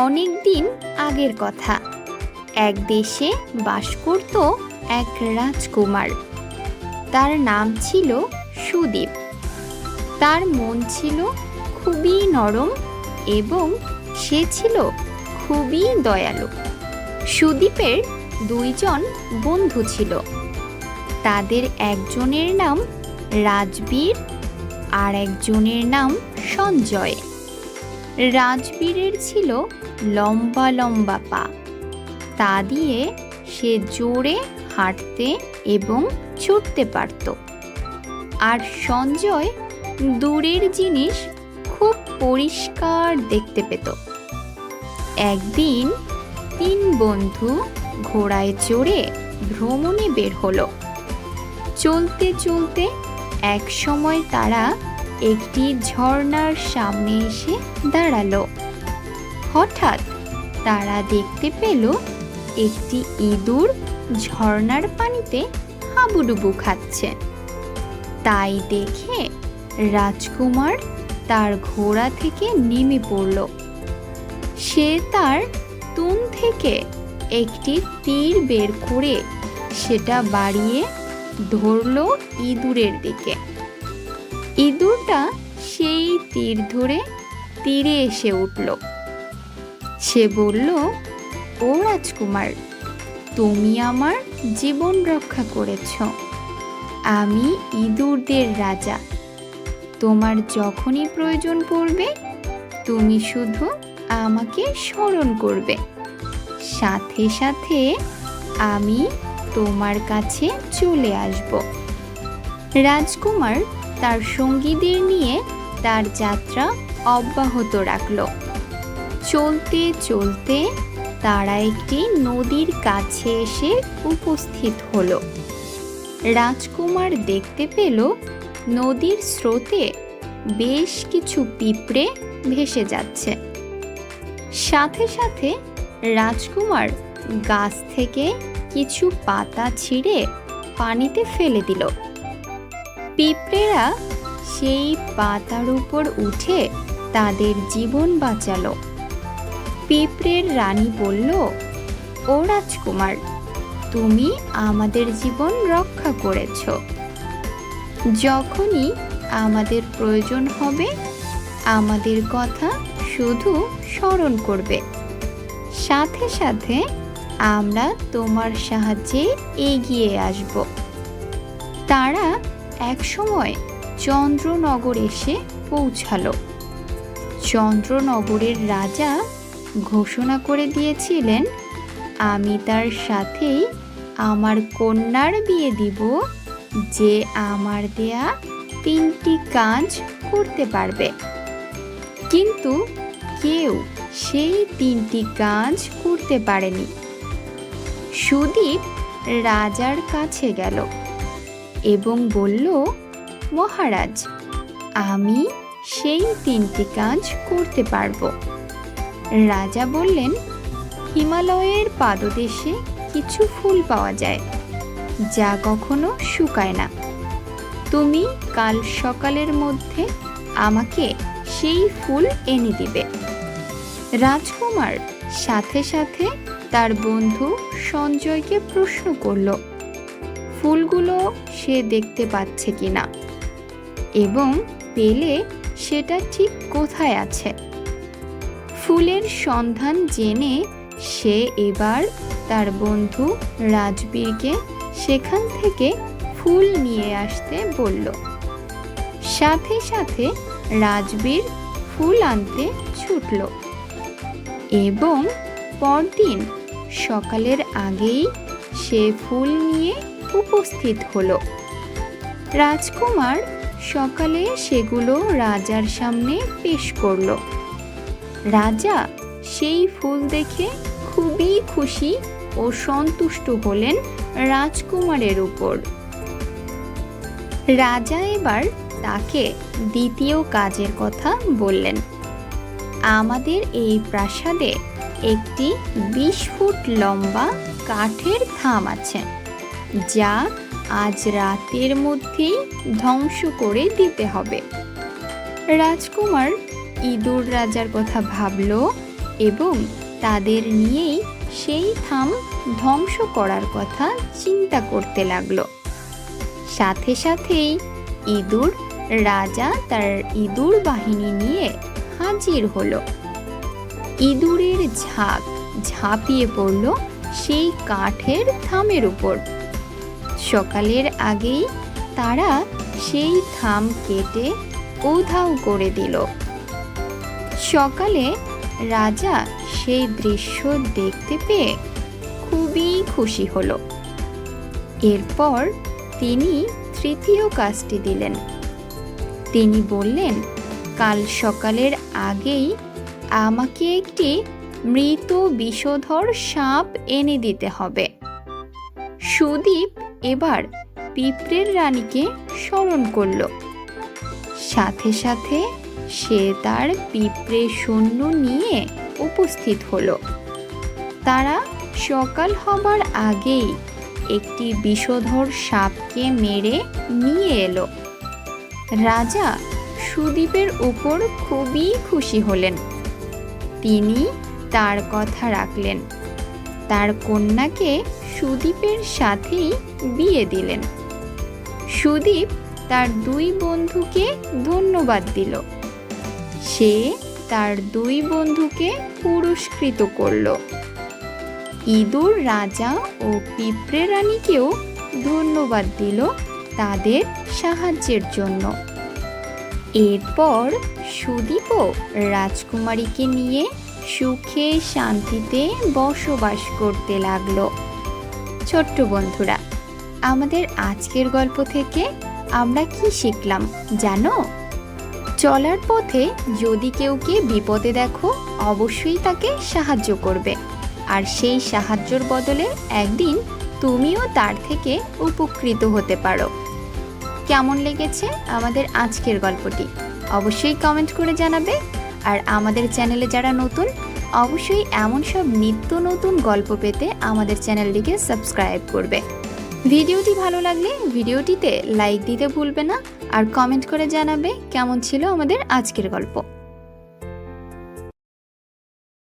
অনেক দিন আগের কথা। এক দেশে বাস করত এক রাজকুমার। তার নাম ছিল সুদীপ। তার মন ছিল খুবই নরম এবং সে ছিল খুবই দয়ালু। সুদীপের দুইজন বন্ধু ছিল। তাদের একজনের নাম রাজবীর আর একজনের নাম সঞ্জয়। রাজবীরের ছিল লম্বা লম্বা পা। তা দিয়ে সে জোরে হাঁটতে এবং ছুটতে পারত। আর সঞ্জয় দূরের জিনিস খুব পরিষ্কার দেখতে পেত। একদিন তিন বন্ধু ঘোড়ায় চড়ে ভ্রমণে বের হলো। চলতে চলতে এক সময় তারা একটি ঝর্ণার সামনে এসে দাঁড়ালো। হঠাৎ তারা দেখতে পেল একটি ইঁদুর ঝর্ণার পানিতে হাবুডুবু খাচ্ছে। তাই দেখে রাজকুমার তার ঘোড়া থেকে নেমে পড়ল। সে তার তুন থেকে একটি তীর বের করে সেটা বাড়িয়ে ধরল ইঁদুরের দিকে। ইঁদুরটা সেই তীর ধরে তীরে এসে উঠল। সে বলল, ও রাজকুমার, তুমি আমার জীবন রক্ষা করেছ। আমি ইঁদুরদের রাজা। তোমার যখনই প্রয়োজন পড়বে তুমি শুধু আমাকে স্মরণ করবে। সাথে সাথে আমি তোমার কাছে চলে আসব। রাজকুমার তার সঙ্গীদের নিয়ে তার যাত্রা অব্যাহত রাখল। চলতে চলতে তারা একটি নদীর কাছে এসে উপস্থিত হলো। রাজকুমার দেখতে পেল নদীর স্রোতে বেশ কিছু পিঁপড়ে ভেসে যাচ্ছে। সাথে সাথে রাজকুমার গাছ থেকে কিছু পাতা ছিঁড়ে পানিতে ফেলে দিল। পিঁপড়েরা সেই পাতার উপর উঠে তাদের জীবন বাঁচালো। পিঁপড়ের রানী বলল, ও রাজকুমার, তুমি আমাদের জীবন রক্ষা করেছ। যখনই আমাদের প্রয়োজন হবে আমাদের কথা শুধু স্মরণ করবে। সাথে সাথে আমরা তোমার সাহায্যে এগিয়ে আসব। তারা একসময় চন্দ্রনগর এসে পৌঁছালো। চন্দ্রনগরের রাজা ঘোষণা করে দিয়েছিলেন, আমি তার সাথেই আমার কন্যার বিয়ে দিব যে আমার দেয়া 3টি কাজ করতে পারবে। কিন্তু কেউ সেই 3টি কাজ করতে পারেনি। সুদীপ রাজার কাছে গেল এবং বলল, মহারাজ, আমি সেই 3টি কাজ করতে পারবো। রাজা বললেন, হিমালয়ের পাদদেশে কিছু ফুল পাওয়া যায় যা কখনো শুকায় না। তুমি কাল সকালের মধ্যে আমাকে সেই ফুল এনে দিবে। রাজকুমার সাথে সাথে তার বন্ধু সঞ্জয়কে প্রশ্ন করল ফুলগুলো সে দেখতে পাচ্ছে কিনা এবং পেলে সেটা ঠিক কোথায় আছে। ফুলের সন্ধান জেনে সে এবার তার বন্ধু রাজবীরকে সেখান থেকে ফুল নিয়ে আসতে বলল। সাথে সাথে রাজবীর ফুল আনতে ছুটল এবং পরদিন সকালের আগেই সে ফুল নিয়ে উপস্থিত হলো। রাজকুমার সকালে সেগুলো রাজার সামনে পেশ করল। রাজা সেই ফুল দেখে খুবই খুশি ও সন্তুষ্ট হলেন রাজকুমারের উপর। রাজা এবার তাকে দ্বিতীয় কাজের কথা বললেন। আমাদের এই প্রাসাদে একটি 20 ফুট লম্বা কাঠের থাম আছে যা আজ রাতের মধ্যেই ধ্বংস করে দিতে হবে। রাজকুমার ইঁদুর রাজার কথা ভাবল এবং তাদের নিয়েই সেই থাম ধ্বংস করার কথা চিন্তা করতে লাগলো। সাথে সাথেই ইঁদুর রাজা তার ইঁদুর বাহিনী নিয়ে হাজির হলো। ইঁদুরের ঝাঁক ঝাঁপিয়ে পড়ল সেই কাঠের থামের উপর। সকালের আগেই তারা সেই থাম কেটে উধাও করে দিল। সকালে রাজা সেই দৃশ্য দেখতে পেয়ে খুবই খুশি হলো। এরপর তিনি তৃতীয় কাজটি দিলেন। তিনি বললেন, কাল সকালের আগেই আমাকে একটি মৃত বিষধর সাপ এনে দিতে হবে। সুদীপ এবার পিঁপড়ের রানীকে স্মরণ করল। সাথে সাথে সে তার পিঁপড়ে সৈন্য নিয়ে উপস্থিত হলো। তারা সকাল হবার আগেই একটি বিষধর সাপকে মেরে নিয়ে এলো। রাজা সুদীপের উপর খুবই খুশি হলেন। তিনি তার কথা রাখলেন। তার কন্যাকে সুদীপের সাথেই বিয়ে দিলেন। সুদীপ তার দুই বন্ধুকে ধন্যবাদ দিল। সে তার দুই বন্ধুকে পুরস্কৃত করল। ইঁদুর রাজা ও পিঁপড়ে রানীকেও ধন্যবাদ দিল তাদের সাহায্যের জন্য। এরপর সুদীপও রাজকুমারীকে নিয়ে সুখে শান্তিতে বসবাস করতে লাগলো। ছোট্ট বন্ধুরা, আমাদের আজকের গল্প থেকে আমরা কি শিখলাম জানো? চলার পথে যদি কেউকে বিপদে দেখো, অবশ্যই তাকে সাহায্য করবে। আর সেই সাহায্যের বদলে একদিন তুমিও তার থেকে উপকৃত হতে পারো। কেমন লেগেছে আমাদের আজকের গল্পটি? অবশ্যই কমেন্ট করে জানাবে। আর আমাদের চ্যানেলে যারা নতুন, অবশ্যই এমন সব নিত্য নতুন গল্প পেতে আমাদের চ্যানেলটিকে সাবস্ক্রাইব করবে। ভিডিওটি ভালো লাগলে ভিডিওটিতে লাইক দিতে ভুলবে না। আর কমেন্ট করে জানাবে কেমন ছিল আমাদের আজকের গল্প।